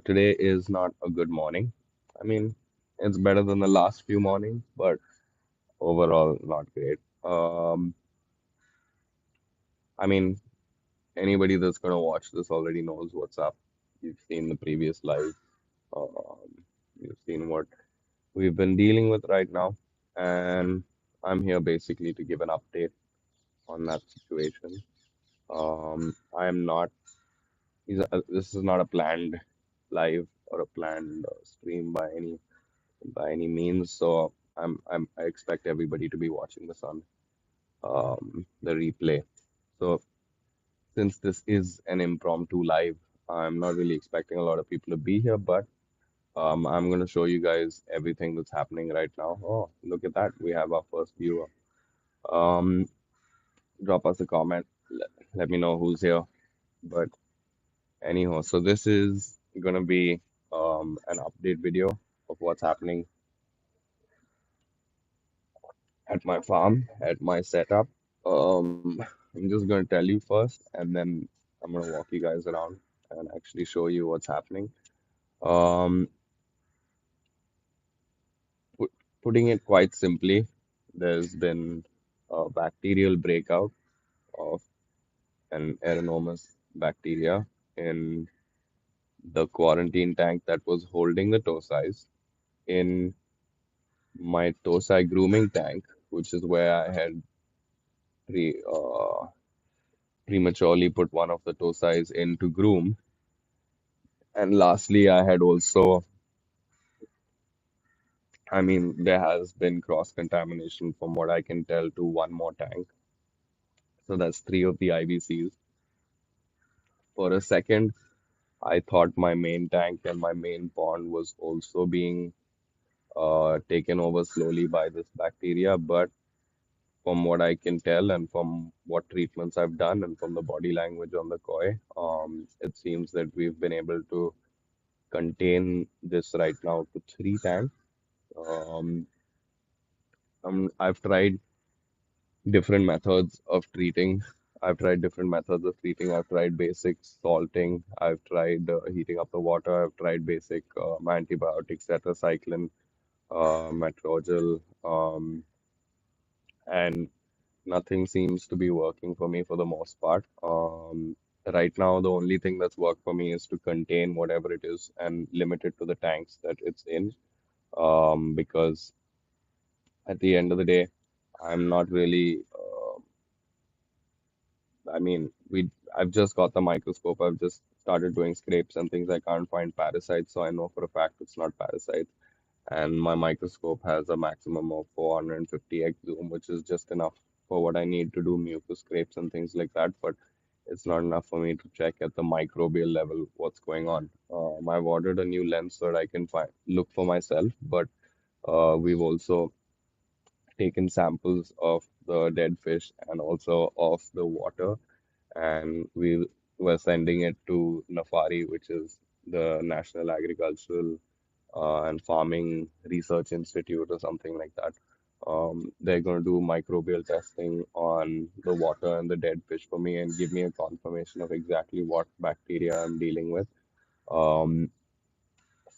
Today is not a good morning. I mean, it's better than the last few mornings, but overall not great. I mean, anybody that's gonna watch this already knows what's up. You've seen the previous live. Um, you've seen what we've been dealing with right now, and I'm here basically to give an update on that situation. I am not. This is not a planned live or a planned stream by any means. So I expect everybody to be watching this on the replay. So since this is an impromptu live, I'm not really expecting a lot of people to be here, but I'm going to show you guys everything that's happening right now. Oh, look at that. We have our first viewer. Um, Drop us a comment. Let me know who's here. But anyhow, so this is going to be an update video of what's happening at my farm, at my setup. I'm just going to tell you first, and then I'm going to walk you guys around and actually show you what's happening. Um, put, Putting it quite simply, there's been a bacterial breakout of an enormous bacteria in the quarantine tank that was holding the size in my grooming tank, which is where I had pre, uh, prematurely put one of the size in to groom. And lastly, I had also, I mean, there has been cross contamination from what I can tell to one more tank. So that's three of the IBCs. For a second, I thought my main tank and my main pond was also being taken over slowly by this bacteria. But from what I can tell and from what treatments I've done and from the body language on the koi, it seems that we've been able to contain this right now to three tanks. Um, I've tried different methods of treating. I've tried different methods of treating. I've tried basic salting. I've tried heating up the water. I've tried basic antibiotics, tetracycline, metrogel, and nothing seems to be working for me for the most part. Right now, the only thing that's worked for me is to contain whatever it is and limit it to the tanks that it's in. Because at the end of the day, I'm not really. I mean, I've just got the microscope. I've just started doing scrapes and things. I can't find parasites, so I know for a fact it's not parasites. And my microscope has a maximum of 450x zoom, which is just enough for what I need to do mucus scrapes and things like that. But it's not enough for me to check at the microbial level what's going on. I've ordered a new lens so that I can look for myself, but we've also taken samples of the dead fish and also of the water, and we were sending it to NAFARI, which is the National Agricultural and Farming Research Institute or something like that. They're going to do microbial testing on the water and the dead fish for me and give me a confirmation of exactly what bacteria I'm dealing with. Um,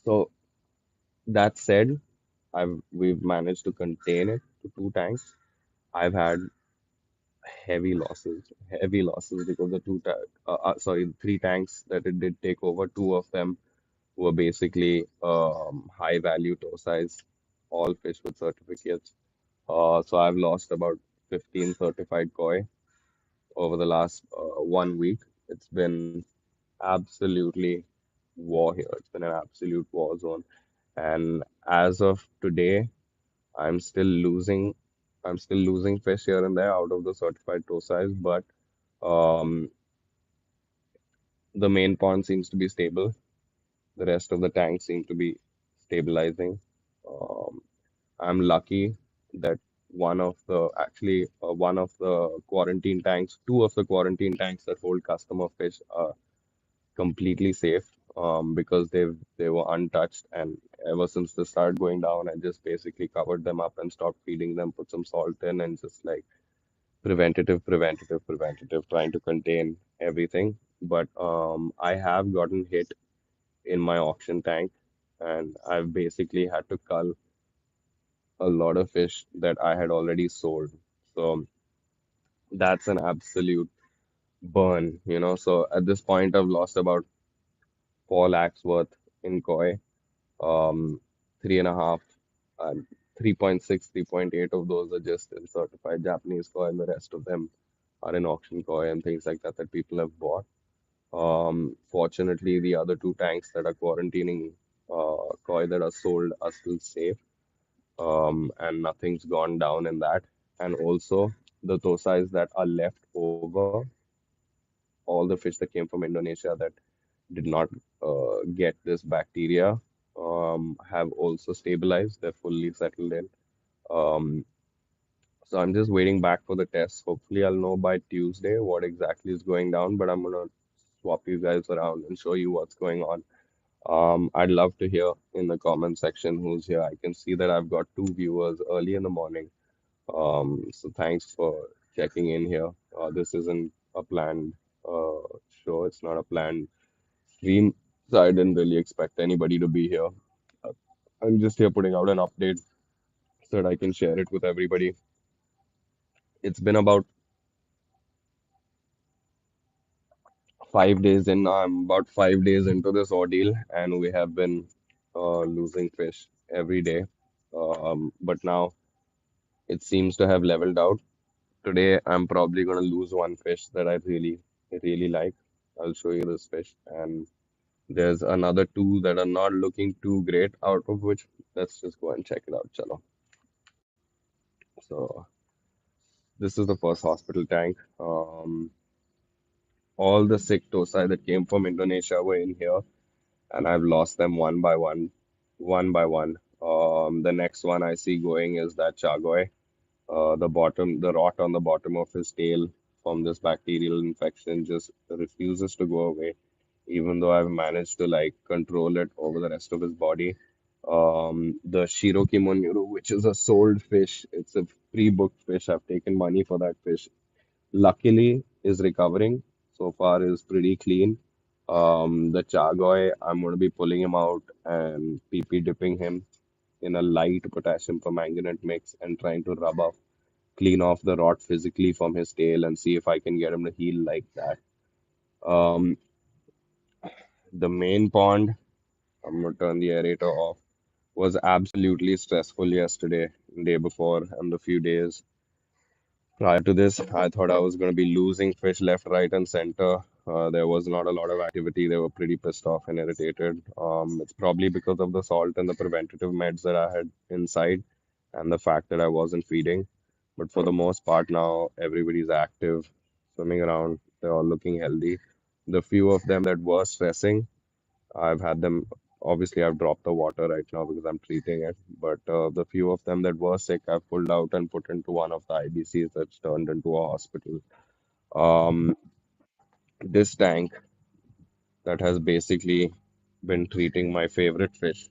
so that said, we've managed to contain it to two tanks. I've had heavy losses because the sorry, three tanks that it did take over, two of them were basically high value toe size, all fish with certificates. So I've lost about 15 certified koi over the last 1 week. It's been absolutely war here. It's been an absolute war zone. And as of today, I'm still losing. I'm still losing fish here and there out of the certified toe size, but um, the main pond seems to be stable. The rest of the tanks seem to be stabilizing. Um, I'm lucky that one of the quarantine tanks, two of the quarantine tanks that hold customer fish are completely safe, because they were untouched, and ever since they started going down, I just basically covered them up and stopped feeding them, put some salt in, and just like preventative, trying to contain everything. But I have gotten hit in my auction tank, and I've basically had to cull a lot of fish that I had already sold. So that's an absolute burn, you know. So at this point, I've lost about 4 lakhs worth in koi. Um, three and a half, um, 3.6, 3.8 of those are just in certified Japanese koi, and the rest of them are in auction koi and things like that that people have bought. Fortunately, the other two tanks that are quarantining koi that are sold are still safe, and nothing's gone down in that. And also, the tosais that are left over, all the fish that came from Indonesia that did not get this bacteria, have also stabilized. They're fully settled in. Um, so I'm just waiting back for the tests. Hopefully, I'll know by Tuesday what exactly is going down, but I'm gonna swap you guys around and show you what's going on. I'd love to hear in the comment section who's here. I can see that I've got two viewers early in the morning. So thanks for checking in here. This isn't a planned uh, show. It's not a planned stream, so I didn't really expect anybody to be here. Uh, I'm just here putting out an update so that I can share it with everybody. It's been about 5 days in. I'm about 5 days into this ordeal, and we have been losing fish every day. But now it seems to have leveled out. Today, I'm probably going to lose one fish that I really like. I'll show you this fish, and there's another two that are not looking too great, out of which let's just go and check it out, chalo. So this is the first hospital tank. All the sick tocci that came from Indonesia were in here, and I've lost them one by one, one by one. The next one I see going is that chagoy. The rot on the bottom of his tail from this bacterial infection just refuses to go away, even though I've managed to like control it over the rest of his body. The Shiroki Monuru, which is a sold fish, it's a pre-booked fish. I've taken money for that fish. Luckily, is recovering. So far, is pretty clean. The Chagoy, I'm going to be pulling him out and PP dipping him in a light potassium permanganate mix and trying to clean off the rot physically from his tail and see if I can get him to heal like that. Um, the main pond, I'm going to turn the aerator off, was absolutely stressful yesterday, day before, and the few days prior to this. I thought I was going to be losing fish left, right, and center. There was not a lot of activity. They were pretty pissed off and irritated. It's probably because of the salt and the preventative meds that I had inside and the fact that I wasn't feeding. But for the most part now, everybody's active, swimming around. They're all looking healthy. The few of them that were stressing, I've had them. Obviously, I've dropped the water right now because I'm treating it. But the few of them that were sick, I've pulled out and put into one of the IBCs that's turned into a hospital. Um, this tank that has basically been treating my favorite fish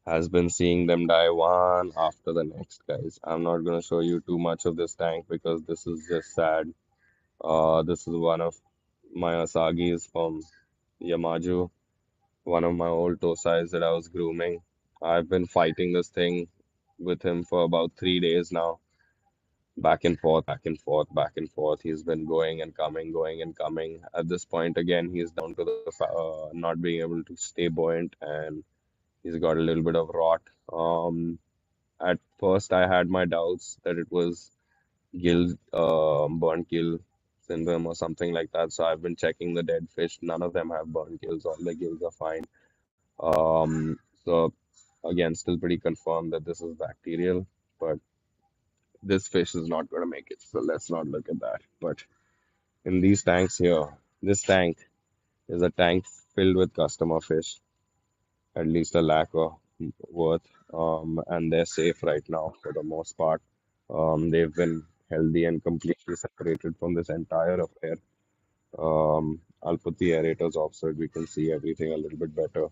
has been seeing them die one after the next, guys. I'm not going to show you too much of this tank because this is just sad. This is one of my Asagis from Yamaju, one of my old Tosais that I was grooming. I've been fighting this thing with him for about 3 days now. Back and forth, back and forth, back and forth. He's been going and coming, going and coming. At this point, again, he's down to the not being able to stay buoyant, and he's got a little bit of rot. At first, I had my doubts that it was burnt gill syndrome or something like that. So I've been checking the dead fish. None of them have burnt gills. All the gills are fine. So again, still pretty confirmed that this is bacterial, but this fish is not going to make it. So let's not look at that. But in these tanks here, this tank is a tank filled with customer fish, at least a lakh or worth, and they're safe right now for the most part. They've been healthy and completely separated from this entire affair. I'll put the aerators off so that we can see everything a little bit better.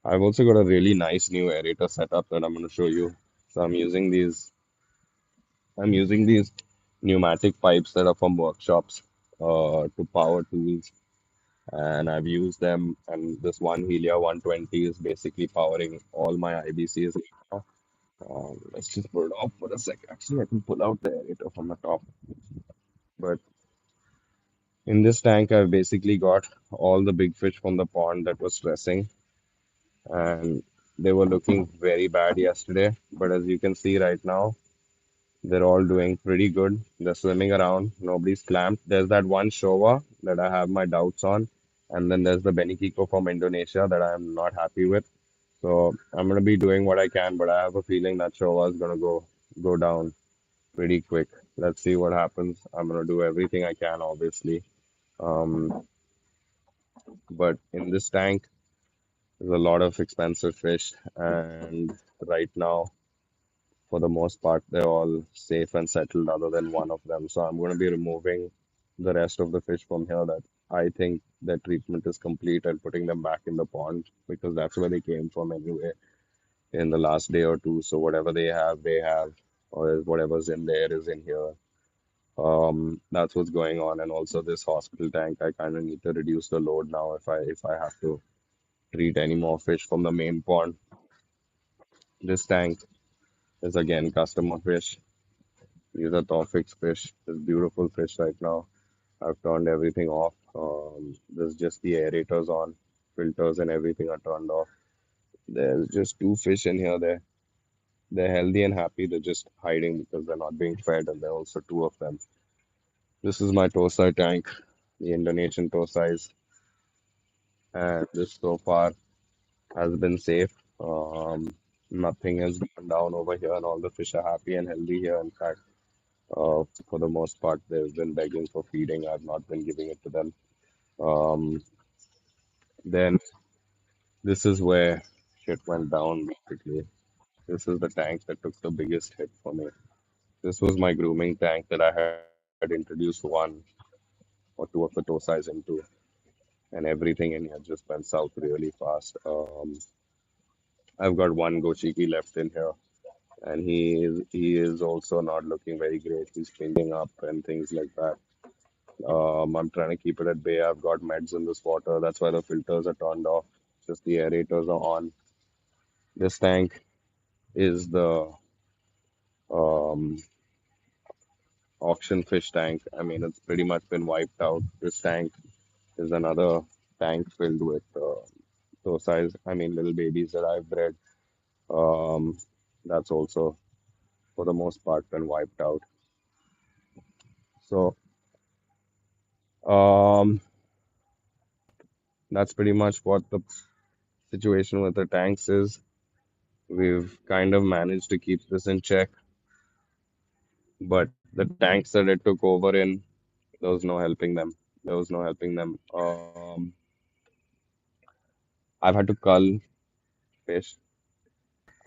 I've also got a really nice new aerator setup that I'm going to show you. So I'm using these pneumatic pipes that are from workshops to power tools. and I've used them. And this one Helia 120 is basically powering all my IBCs now. Let's just pull it off for a sec. Actually, I can pull out the aerator from the top. But in this tank, I've basically got all the big fish from the pond that was stressing, and they were looking very bad yesterday. But as you can see right now, they're all doing pretty good. They're swimming around. Nobody's clamped. There's that one Showa that I have my doubts on. And then there's the Benikiko from Indonesia that I'm not happy with. So I'm gonna be doing what I can, but I have a feeling that Showa is gonna go down pretty quick. Let's see what happens. I'm gonna do everything I can, obviously. Um, but in this tank, there's a lot of expensive fish, and right now, for the most part, they're all safe and settled, other than one of them. So I'm going to be removing the rest of the fish from here that I think their treatment is complete and putting them back in the pond because that's where they came from anyway in the last day or two. So whatever they have, or whatever's in there is in here. That's what's going on. And also this hospital tank, I kind of need to reduce the load now if I have to treat any more fish from the main pond. This tank is again customer fish. These are Tawfik's fish. There's beautiful fish right now. I've turned everything off. There's just the aerators on, filters and everything are turned off. There's just two fish in here. They're healthy and happy. They're just hiding because they're not being fed, and there are also two of them. This is my Tosai tank, the Indonesian Tosais, and this so far has been safe. Nothing has gone down over here, and all the fish are happy and healthy here. In fact, for the most part, they've been begging for feeding. I've not been giving it to them. Um, then this is where shit went down basically. This is the tank that took the biggest hit for me. This was my grooming tank that I had introduced one or two of the Tosais into, and everything in here just went south really fast. I've got one Gochiki left in here, and he is also not looking very great. He's changing up and things like that. I'm trying to keep it at bay. I've got meds in this water. That's why the filters are turned off. Just the aerators are on. This tank is the um, auction fish tank. I mean, it's pretty much been wiped out. This tank is another tank filled with those size, I mean, little babies that I've bred. Um, that's also, for the most part, been wiped out. So, um, that's pretty much what the situation with the tanks is. We've kind of managed to keep this in check, but the tanks that it took over in, there was no helping them. There was no helping them. I've had to cull fish.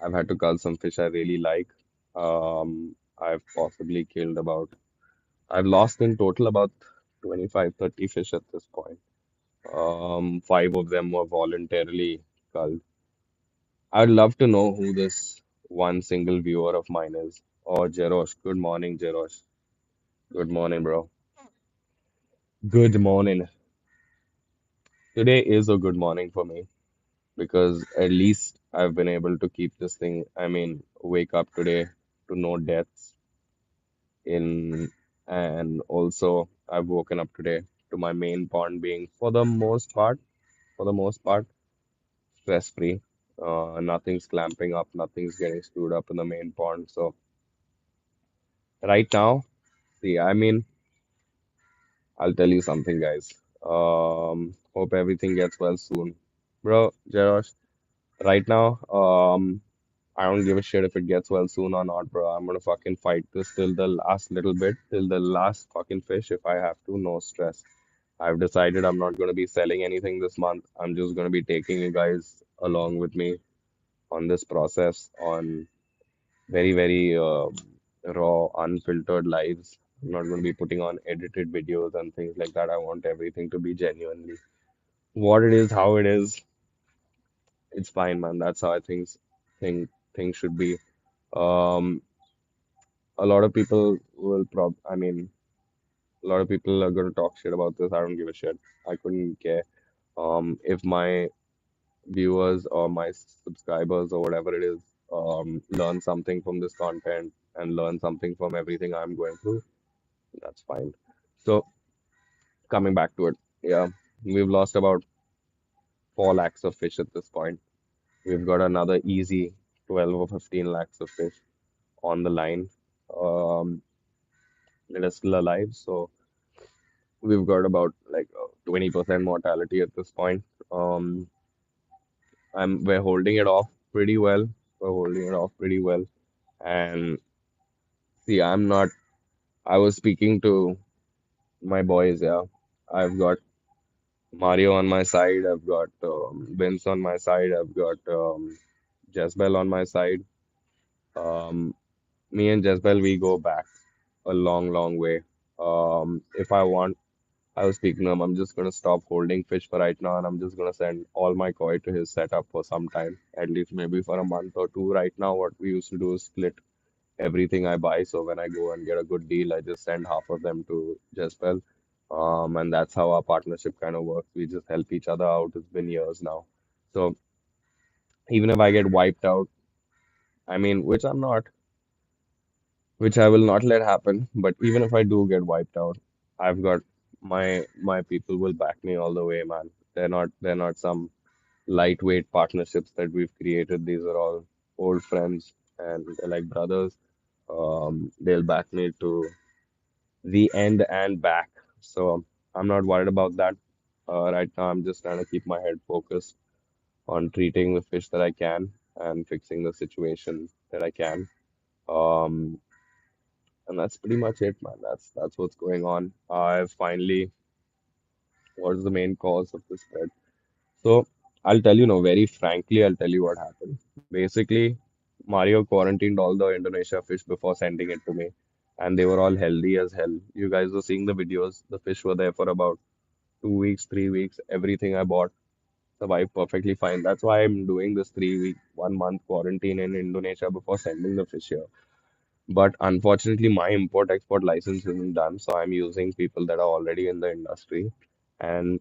I've had to cull some fish I really like. I've possibly killed about, I've lost in total about 25, 30 fish at this point. Five of them were voluntarily culled. I'd love to know who this one single viewer of mine is. Oh, Jerosh. Good morning, Jerosh. Good morning, bro. Good morning. Today is a good morning for me because at least I've been able to keep this thing. I mean, wake up today to no deaths in, and also I've woken up today to my main pond being, for the most part, stress free. Nothing's clamping up, nothing's getting screwed up in the main pond. So right now, see, I mean, I'll tell you something, guys. Hope everything gets well soon, bro. Jarosh, right now, I don't give a shit if it gets well soon or not, bro. I'm gonna fucking fight this till the last little bit, till the last fucking fish if I have to. No stress. I've decided I'm not gonna be selling anything this month. I'm just gonna be taking you guys along with me on this process, on very, very raw, unfiltered lives. I'm not gonna be putting on edited videos and things like that. I want everything to be genuinely what it is, how it is. It's fine, man. That's how I things should be. Um, a lot of people will I mean, A lot of people are gonna talk shit about this. I don't give a shit. I couldn't care. If my viewers or my subscribers or whatever it is, learn something from this content and learn something from everything I'm going through, that's fine. So coming back to it, yeah, we've lost about 4 lakhs of fish at this point. We've got another easy 12 or 15 lakhs of fish on the line that are still alive. So we've got about like 20% mortality at this point. Um, we're holding it off pretty well. We're holding it off pretty well. And see, I'm not, I was speaking to my boys, yeah. I've got Mario on my side, I've got Vince on my side, I've got Jezbel on my side. Um, Me and Jezbel, we go back a long, long way. If I want, I was speaking to him, I'm just gonna stop holding fish for right now, and I'm just gonna send all my koi to his setup for some time, at least maybe for a month or two. Right now, what we used to do is split everything I buy. So when I go and get a good deal, I just send half of them to Jespel. And that's how our partnership kind of works. We just help each other out. It's been years now. So even if I get wiped out, I mean, which I will not let happen, but even if I do get wiped out, I've got my people will back me all the way, man. They're not some lightweight partnerships that we've created. These are all old friends and they're like brothers. They'll back me to the end and back. So I'm not worried about that. Right now, I'm just trying to keep my head focused on treating the fish that I can and fixing the situation that I can. Um, and that's pretty much it, man. That's what's going on. I've finally, what is the main cause of this spread? So I'll tell you, no, very frankly, I'll tell you what happened. Basically, Mario quarantined all the Indonesia fish before sending it to me, and they were all healthy as hell. You guys were seeing the videos. The fish were there for about 2 weeks, 3 weeks. Everything I bought survived perfectly fine. That's why I'm doing this 3 week, 1 month quarantine in Indonesia before sending the fish here. But unfortunately, my import export license isn't done, so I'm using people that are already in the industry. And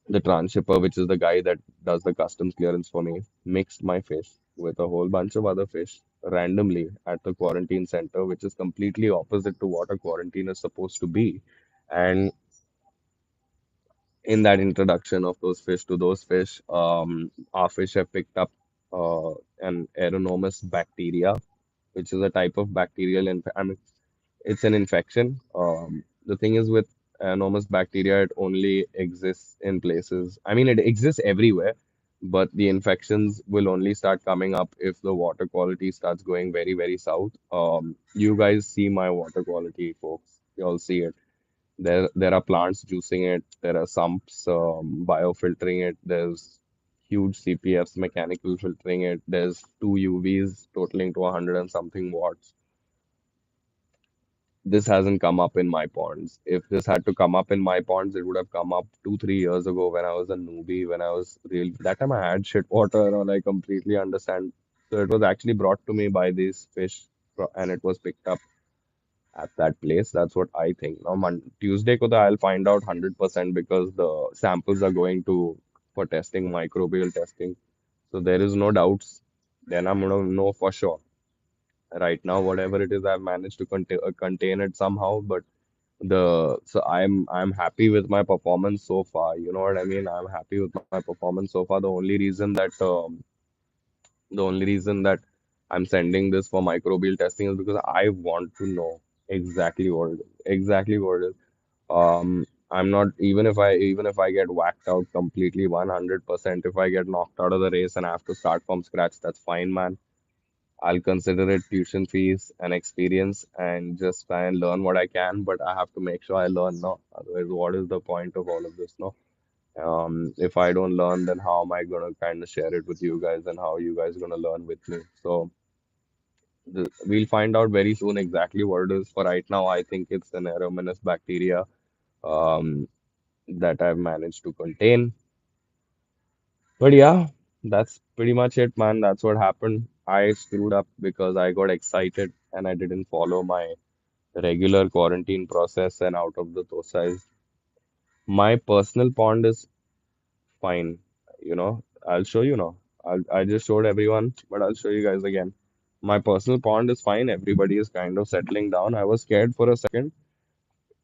the transhipper, which is the guy that does the customs clearance for me, mixed my fish with a whole bunch of other fish randomly at the quarantine center, which is completely opposite to what a quarantine is supposed to be. And in that introduction of those fish to those fish, our fish have picked up an aeronomous bacteria, which is a type of bacterial I mean, it's an infection. The thing is with enormous bacteria, it only exists in places. I mean, it exists everywhere, but the infections will only start coming up if the water quality starts going very, very south. You guys see my water quality, folks. You all see it. There are plants juicing it. There are sumps biofiltering it. There's huge CPFs mechanical filtering it. There's two UVs totaling to 100 and something watts. This hasn't come up in my ponds. If this had to come up in my ponds, it would have come up 2, 3 years ago when I was a newbie, when I was real. That time I had shit water and I completely understand. So it was actually brought to me by these fish and it was picked up at that place. That's what I think. Now, Tuesday, ko I'll find out 100% because the samples are going to for testing, microbial testing. So there is no doubts. Then I'm gonna know for sure. Right now, whatever it is, I've managed to contain it somehow, but I'm happy with my performance so far. You know what I mean? I'm happy with my performance so far. The only reason that I'm sending this for microbial testing is because I want to know exactly what it is. Exactly what it is. I'm not even if I get whacked out completely 100%, if I get knocked out of the race and I have to start from scratch, that's fine, man. I'll consider it tuition fees and experience and just try and learn what I can, but I have to make sure I learn now. Otherwise, what is the point of all of this, no? If I don't learn, then how am I gonna kind of share it with you guys and how you guys gonna learn with me? So we'll find out very soon exactly what it is. For right now, I think it's an aeromonas bacteria um, that I've managed to contain. But yeah, that's pretty much it, man. That's what happened. I screwed up because I got excited and I didn't follow my regular quarantine process and out of the Tosai. My personal pond is fine. I'll show you now. I just showed everyone, but I'll show you guys again. My personal pond is fine. Everybody is kind of settling down. I was scared for a second,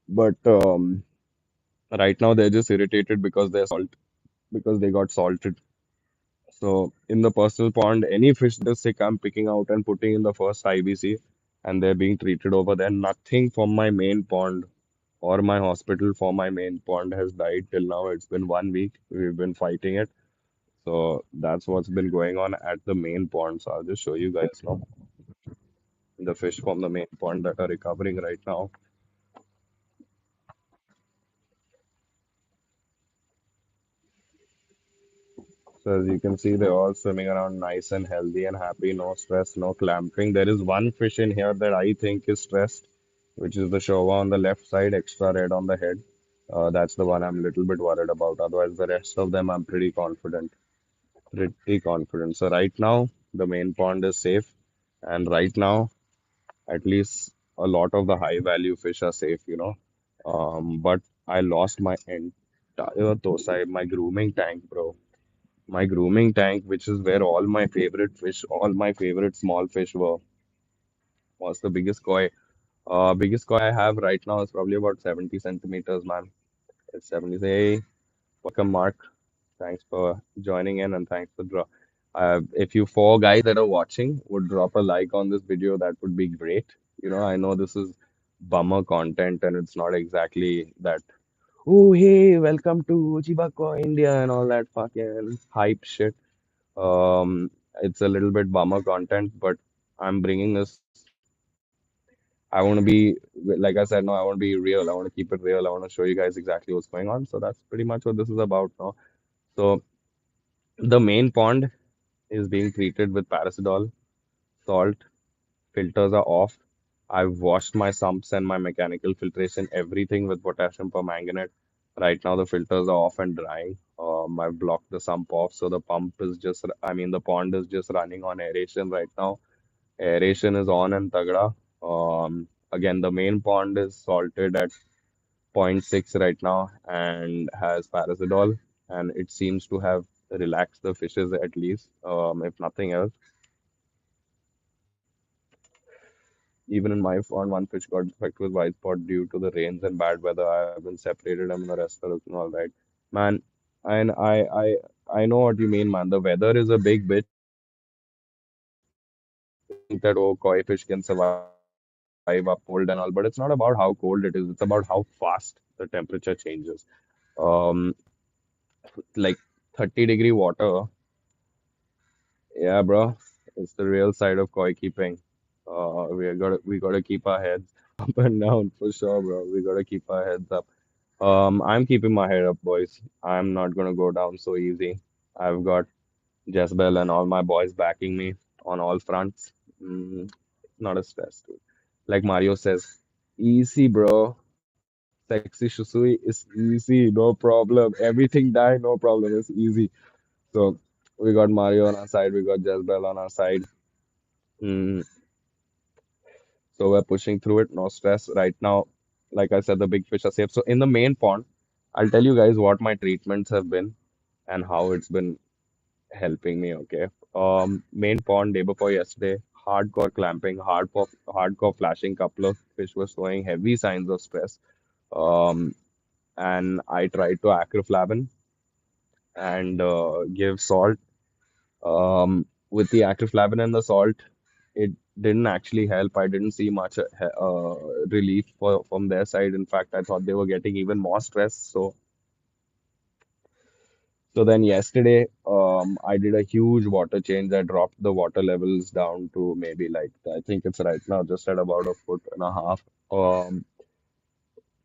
but right now they're just irritated because they got salted. So in the personal pond, any fish that is sick, I'm picking out and putting in the first IBC, and they're being treated over there. Nothing from my main pond or my hospital for my main pond has died till now. It's been 1 week. We've been fighting it. So that's what's been going on at the main pond. So I'll just show you guys now the fish from the main pond that are recovering right now. So as you can see, they're all swimming around nice and healthy and happy, no stress, no clamping. There is one fish in here that I think is stressed, which is the Showa on the left side, extra red on the head. That's the one I'm a little bit worried about. Otherwise, the rest of them I'm pretty confident. Pretty confident. So right now, the main pond is safe. And right now, at least a lot of the high value fish are safe. But I lost my entire Tosai, my grooming tank, bro. My grooming tank, which is where all my favorite fish, all my favorite small fish was the biggest koi. Biggest koi I have right now is probably about 70 centimeters, man. It's 70. Hey, welcome, Mark. Thanks for joining in and thanks for draw. If you four guys that are watching would drop a like on this video, that would be great. I know this is bummer content and it's not exactly that. Oh, hey, welcome to Ochiba Koi India and all that fucking hype shit. It's a little bit bummer content, but I'm bringing this. I want to be, like I said, no, I want to be real. I want to keep it real. I want to show you guys exactly what's going on. So that's pretty much what this is about now. So the main pond is being treated with paracetamol, salt, filters are off. I've washed my sumps and my mechanical filtration, everything with potassium permanganate. Right now, the filters are off and drying. I've blocked the sump off, so the pump is just, I mean, the pond is just running on aeration right now. Aeration is on and tagda. Again, the main pond is salted at zero point 0.6 right now and has paracetamol, and it seems to have relaxed the fishes at least, if nothing else. Even in my pond, one fish got infected with white spot due to the rains and bad weather. I have been separated and the rest are looking all right. Man, and I know what you mean, man. The weather is a big bitch. Think that oh, koi fish can survive up cold and all, but it's not about how cold it is. It's about how fast the temperature changes. Um, like 30-degree water. Yeah, bro, it's the real side of koi keeping. We gotta keep our heads up and down for sure, bro. We gotta keep our heads up. I'm keeping my head up, boys. I'm not gonna go down so easy. I've got Jezebel and all my boys backing me on all fronts. Not a stress, dude. Like Mario says, easy, bro. Sexy Shusui is easy, no problem. Everything die, no problem. It's easy. So we got Mario on our side, we got Jezebel on our side. Mm, so we're pushing through it, no stress. Right now, like I said, the big fish are safe. So in the main pond, I'll tell you guys what my treatments have been and how it's been helping me, okay? Main pond day before yesterday, hardcore clamping, hardcore flashing. Couple of fish were showing heavy signs of stress. Um, and I tried to acroflavin and give salt. With the acroflavin and the salt, it didn't actually help. I didn't see much relief from their side. In fact, I thought they were getting even more stress. So then yesterday, I did a huge water change. I dropped the water levels down to maybe like I think it's right now just at about a foot and a half.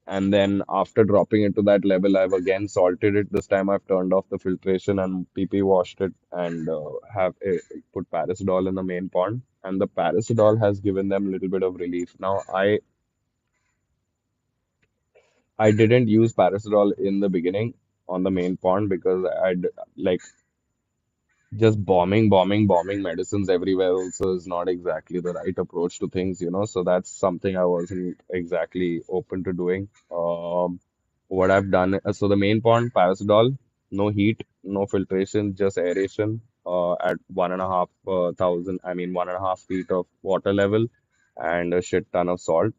And then after dropping it to that level, I've again salted it. This time I've turned off the filtration and PP washed it and have put paracetamol in the main pond. And the paracetamol has given them a little bit of relief. Now I didn't use paracetamol in the beginning on the main pond because like just bombing medicines everywhere also is not exactly the right approach to things, you know. So that's something I wasn't exactly open to doing. What I've done, so the main pond, paracetamol, no heat, no filtration, just aeration, at 1.5 feet of water level, and a shit ton of salt.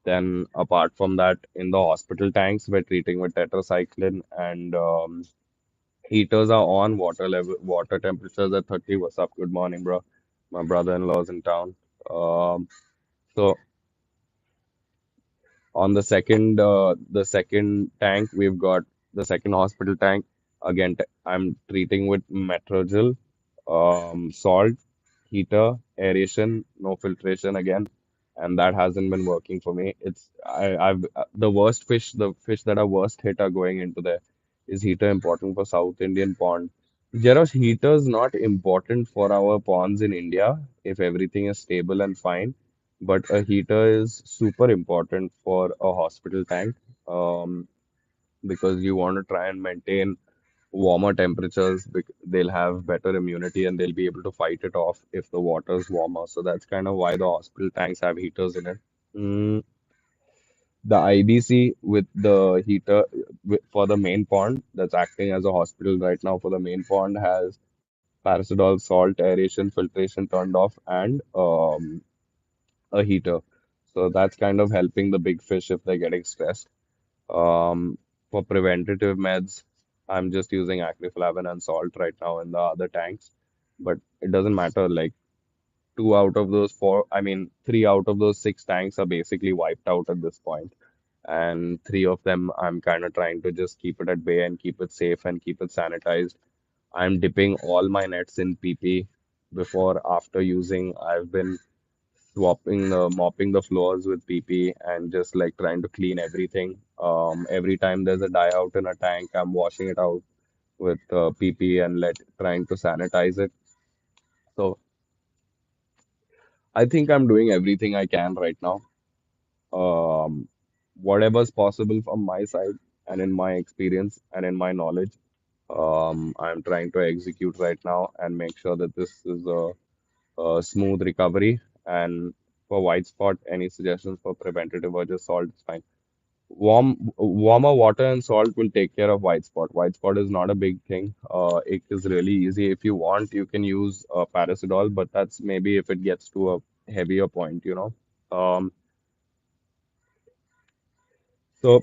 Then apart from that, in the hospital tanks, we're treating with tetracycline and heaters are on, water temperatures at 30. What's up? Good morning, bro. My brother-in-law's in town. Um, so on the second tank, we've got the second hospital tank. Again, I'm treating with metrogel, salt, heater, aeration, no filtration again, and that hasn't been working for me. I've the worst fish, the fish that are worst hit are going into there. Is heater important for South Indian pond? Jarosh, heater is not important for our ponds in India if everything is stable and fine, but a heater is super important for a hospital tank, um, because you want to try and maintain warmer temperatures. They'll have better immunity and they'll be able to fight it off if the water is warmer. So that's kind of why the hospital tanks have heaters in it. Mm, the IBC with the heater for the main pond that's acting as a hospital right now for the main pond has paracetamol, salt, aeration, filtration turned off, and a heater. So that's kind of helping the big fish if they're getting stressed. For preventative meds, I'm just using acryflavin and salt right now in the other tanks, but it doesn't matter. Like two out of those four, I mean, three out of those six tanks are basically wiped out at this point, and three of them I'm kind of trying to just keep it at bay and keep it safe and keep it sanitized. I'm dipping all my nets in PP before, after using. I've been mopping the floors with PP and just like trying to clean everything. Every time there's a die out in a tank, I'm washing it out with PP and trying to sanitize it. So I think I'm doing everything I can right now. Um, Whatever's possible from my side and in my experience and in my knowledge, I'm trying to execute right now and make sure that this is a smooth recovery. And for white spot, any suggestions for preventative or just salt is fine. Warmer water and salt will take care of white spot. White spot is not a big thing. It is really easy. If you want, you can use paracetamol, but that's maybe if it gets to a heavier point, you know. So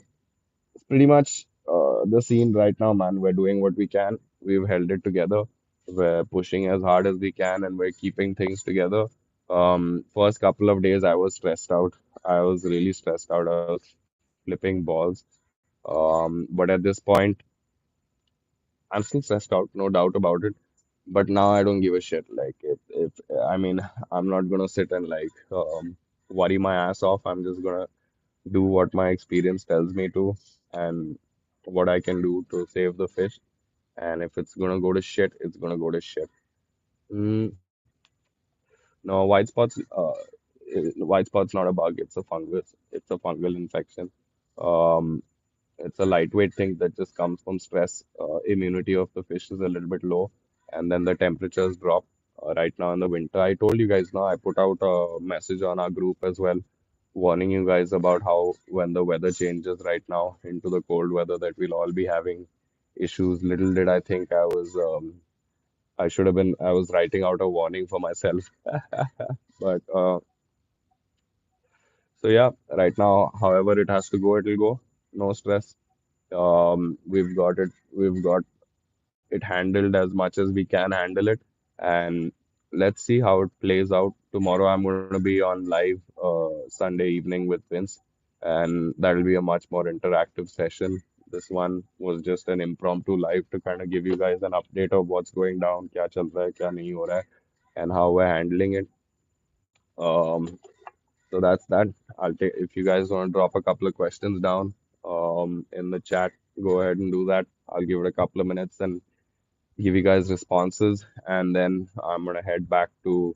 it's pretty much the scene right now, man. We're doing what we can. We've held it together. We're pushing as hard as we can, and we're keeping things together. First couple of days, I was stressed out. I was really stressed out. I was flipping balls. But at this point, I'm still stressed out, no doubt about it. But now I don't give a shit. Like, if I mean, I'm not gonna sit and like worry my ass off. I'm just gonna do what my experience tells me to, and what I can do to save the fish. And if it's gonna go to shit, it's gonna go to shit. Mm, no, white spot's not a bug. It's a fungus. It's a fungal infection. Um, It's a lightweight thing that just comes from stress. Immunity of the fish is a little bit low, and then the temperatures drop right now in the winter. I told you guys now, I put out a message on our group as well, warning you guys about how when the weather changes right now into the cold weather, that we'll all be having issues. Little did I think I was writing out a warning for myself. But so yeah, right now, however it has to go, it'll go. No stress. We've got it handled as much as we can handle it, and let's see how it plays out. Tomorrow I'm going to be on live Sunday evening with Vince, and that'll be a much more interactive session. This one was just an impromptu live to kind of give you guys an update of what's going down, kya chal raha hai, kya nahi ho raha hai, and how we're handling it. Um, so that's that. I'll take if you guys want to drop a couple of questions down in the chat, go ahead and do that. I'll give it a couple of minutes and give you guys responses, and then I'm gonna head back to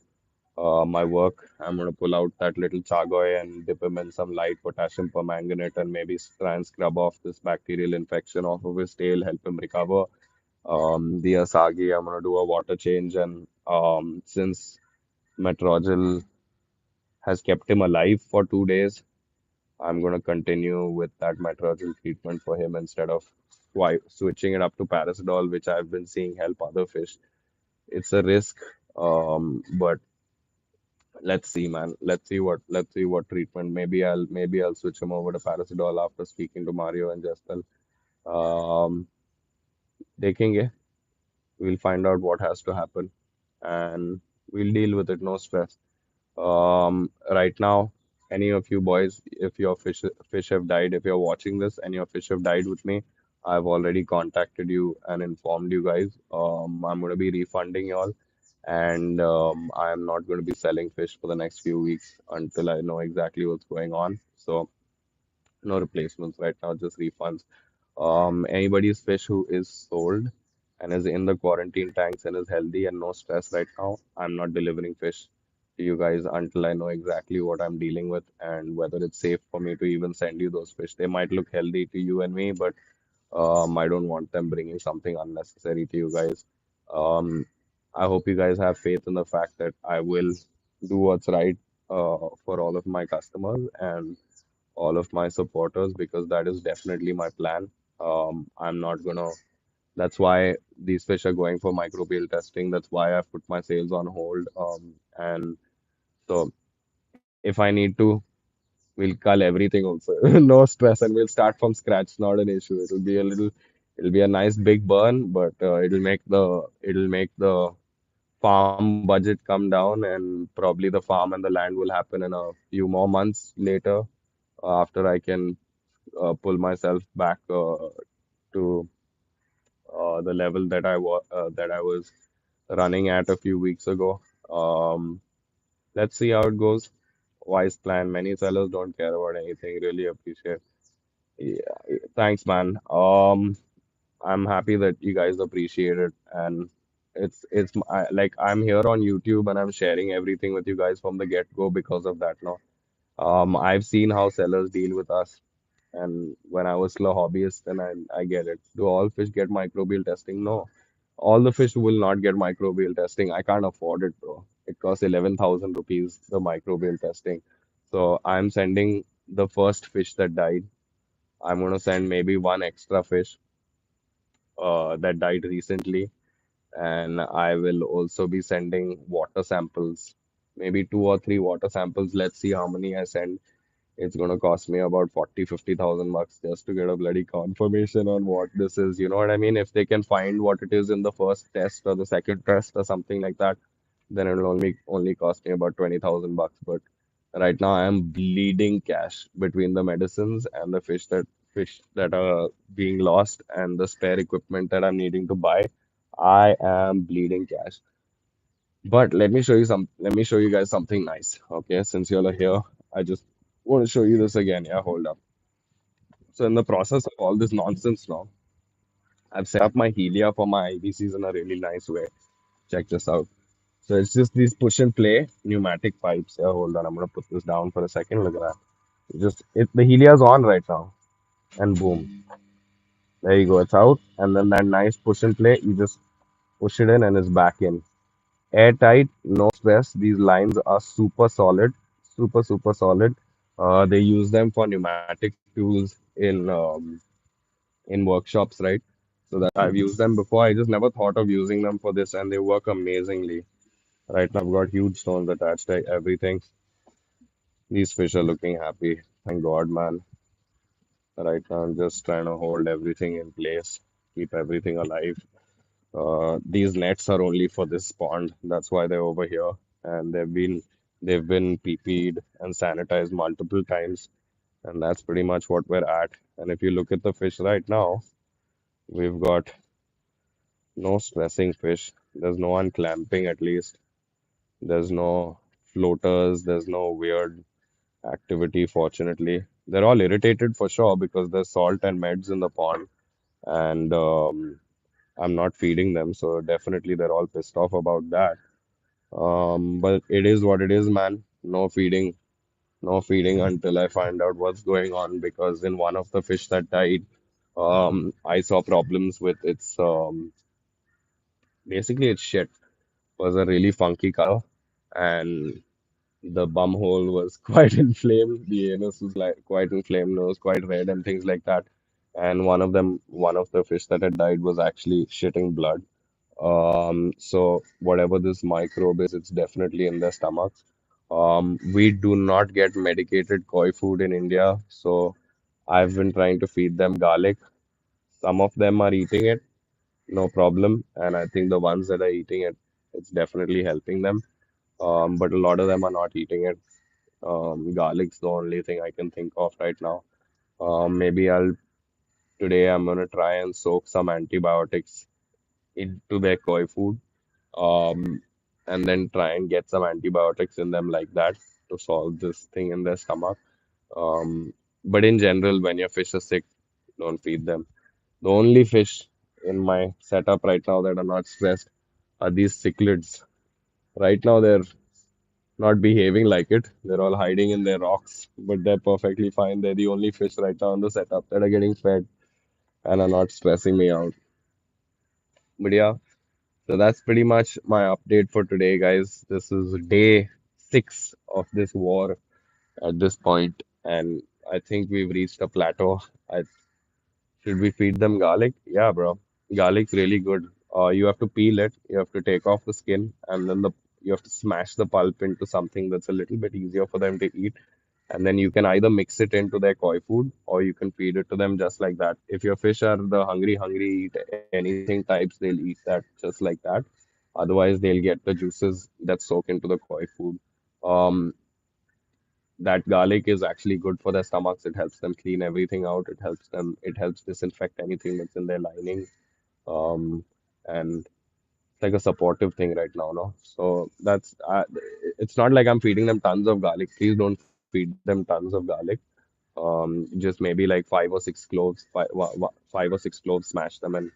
my work. I'm gonna pull out that little chagoy and dip him in some light potassium permanganate and maybe try and scrub off this bacterial infection off of his tail, help him recover. The Asagi, I'm gonna do a water change, and since Metrogel has kept him alive for 2 days, I'm gonna continue with that Metrogel treatment for him instead of switching it up to Paracetamol, which I've been seeing help other fish. It's a risk, but let's see, man. Let's see what treatment. Maybe I'll switch him over to Paracetamol after speaking to Mario and Jestel. Um, देखेंगे. We'll find out what has to happen, and we'll deal with it. No stress. Right now, any of you boys, if your fish have died, if you're watching this and your fish have died with me, I've already contacted you and informed you guys. I'm going to be refunding y'all, and I'm not going to be selling fish for the next few weeks until I know exactly what's going on. So no replacements right now, just refunds. Anybody's fish who is sold and is in the quarantine tanks and is healthy and no stress right now, I'm not delivering fish to you guys until I know exactly what I'm dealing with and whether it's safe for me to even send you those fish. They might look healthy to you and me, but I don't want them bringing something unnecessary to you guys. Um, I hope you guys have faith in the fact that I will do what's right for all of my customers and all of my supporters because that is definitely my plan. I'm not gonna. That's why these fish are going for microbial testing. That's why I've put my sales on hold. And so if I need to, we'll cull everything also. No stress, and we'll start from scratch. Not an issue. It'll be a nice big burn, but it'll make the farm budget come down, and probably the farm and the land will happen in a few more months later after I can pull myself back to the level that I was running at a few weeks ago. Um, let's see how it goes. Wise plan. Many sellers don't care about anything. Really appreciate. Yeah, thanks, man. I'm happy that you guys appreciate it, and like I'm here on YouTube and I'm sharing everything with you guys from the get-go because of that. No, I've seen how sellers deal with us. And when I was still a hobbyist, then I get it. Do all fish get microbial testing? No. All the fish will not get microbial testing. I can't afford it, bro. It costs 11,000 rupees, the microbial testing. So I'm sending the first fish that died. I'm going to send maybe one extra fish that died recently. And I will also be sending water samples, maybe 2 or 3 water samples. Let's see how many I send. It's gonna cost me about 40, 50,000 bucks just to get a bloody confirmation on what this is. You know what I mean? If they can find what it is in the first test or the second test or something like that, then it'll only cost me about 20,000 bucks. But right now I am bleeding cash between the medicines and the fish that are being lost and the spare equipment that I'm needing to buy. I am bleeding cash. But let me show you guys something nice. Okay, since you're here, I just want to show you this again. Yeah, hold up. So in the process of all this nonsense now, I've set up my Helia for my IBCs in a really nice way. Check this out. So it's just these push and play pneumatic pipes. Yeah, hold on. I'm gonna put this down for a second. Look at that. The Helia's on right now. And boom. There you go. It's out. And then that nice push and play, you just push it in and it's back in. Airtight, no stress. These lines are super solid, super solid. They use them for pneumatic tools in workshops, right? So that I've used them before. I just never thought of using them for this, and they work amazingly. Right now, I've got huge stones attached to everything. These fish are looking happy. Thank God, man. Right now, I'm just trying to hold everything in place, keep everything alive. These nets are only for this pond. That's why they're over here, and they've been PP'd and sanitized multiple times, and that's pretty much what we're at. And if you look at the fish right now, we've got no stressing fish. There's no unclamping at least. There's no floaters. There's no weird activity, fortunately. They're all irritated for sure because there's salt and meds in the pond, and I'm not feeding them, so definitely they're all pissed off about that. But it is what it is, man. No feeding until I find out what's going on. Because in one of the fish that died, I saw problems with its basically its shit was a really funky color, and the bum hole was quite inflamed. The anus was like quite inflamed, nose quite red, and things like that. And one of the fish that had died was actually shitting blood. So whatever this microbe is, it's definitely in their stomachs. We do not get medicated koi food in India, so I've been trying to feed them garlic. Some of them are eating it, no problem, and I think the ones that are eating it, it's definitely helping them. But a lot of them are not eating it. Garlic's the only thing I can think of right now. Maybe I'll today I'm gonna try and soak some antibiotics into their koi food, um, and then try and get some antibiotics in them like that to solve this thing in their stomach. Um, but in general, when your fish are sick, don't feed them. The only fish in my setup right now that are not stressed are these cichlids. Right now, they're not behaving like it. They're all hiding in their rocks, but they're perfectly fine. They're the only fish right now in the setup that are getting fed and are not stressing me out. But yeah, so that's pretty much my update for today, guys. This is day 6 of this war at this point, and I think we've reached a plateau. I Should we feed them garlic? Yeah, bro. Garlic's really good. You have to peel it, you have to take off the skin, and then the you have to smash the pulp into something that's a little bit easier for them to eat. And then you can either mix it into their koi food or you can feed it to them just like that. If your fish are the hungry, eat anything types, they'll eat that just like that. Otherwise, they'll get the juices that soak into the koi food. Um, that garlic is actually good for their stomachs. It helps them clean everything out. It helps disinfect anything that's in their lining. Um, and it's like a supportive thing right now, no? So it's not like I'm feeding them tons of garlic. Please don't feed them tons of garlic. Just maybe like five or six cloves, smash them and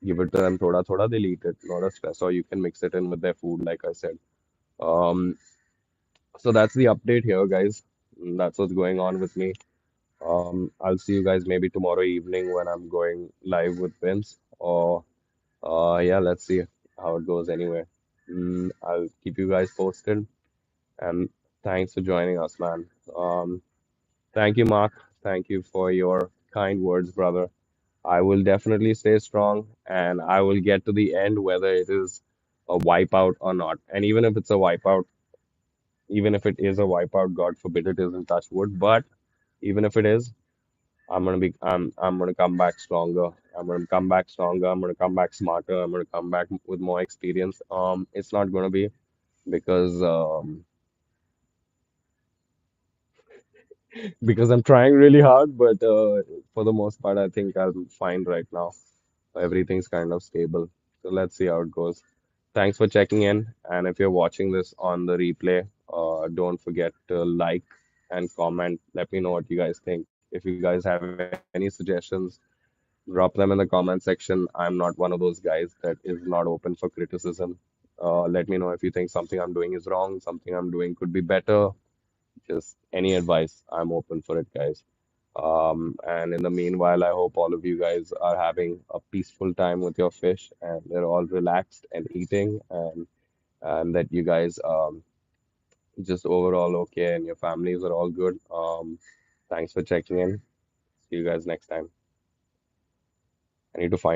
give it to them thoda thoda. They'll eat it, not a stress. Or you can mix it in with their food, like I said. Um, so that's the update here, guys. That's what's going on with me. I'll see you guys maybe tomorrow evening when I'm going live with Vince. Or yeah, let's see how it goes anyway. I'll keep you guys posted. And thanks for joining us, man. Thank you, Mark. Thank you for your kind words, brother. I will definitely stay strong and I will get to the end, whether it is a wipeout or not. And even if it's a wipeout, even if it is a wipeout, God forbid it isn't touch wood, but even if it is, I'm gonna come back stronger. I'm gonna come back stronger. I'm gonna come back smarter. I'm gonna come back with more experience. It's not gonna be because because I'm trying really hard, but for the most part, I think I'm fine right now. Everything's kind of stable. So let's see how it goes. Thanks for checking in. And if you're watching this on the replay, don't forget to like and comment. Let me know what you guys think. If you guys have any suggestions, drop them in the comment section. I'm not one of those guys that is not open for criticism. Let me know if you think something I'm doing is wrong, something I'm doing could be better. Just any advice, I'm open for it, guys. And in the meanwhile, I hope all of you guys are having a peaceful time with your fish and they're all relaxed and eating and that you guys just overall okay and your families are all good. Thanks for checking in. See you guys next time. I need to find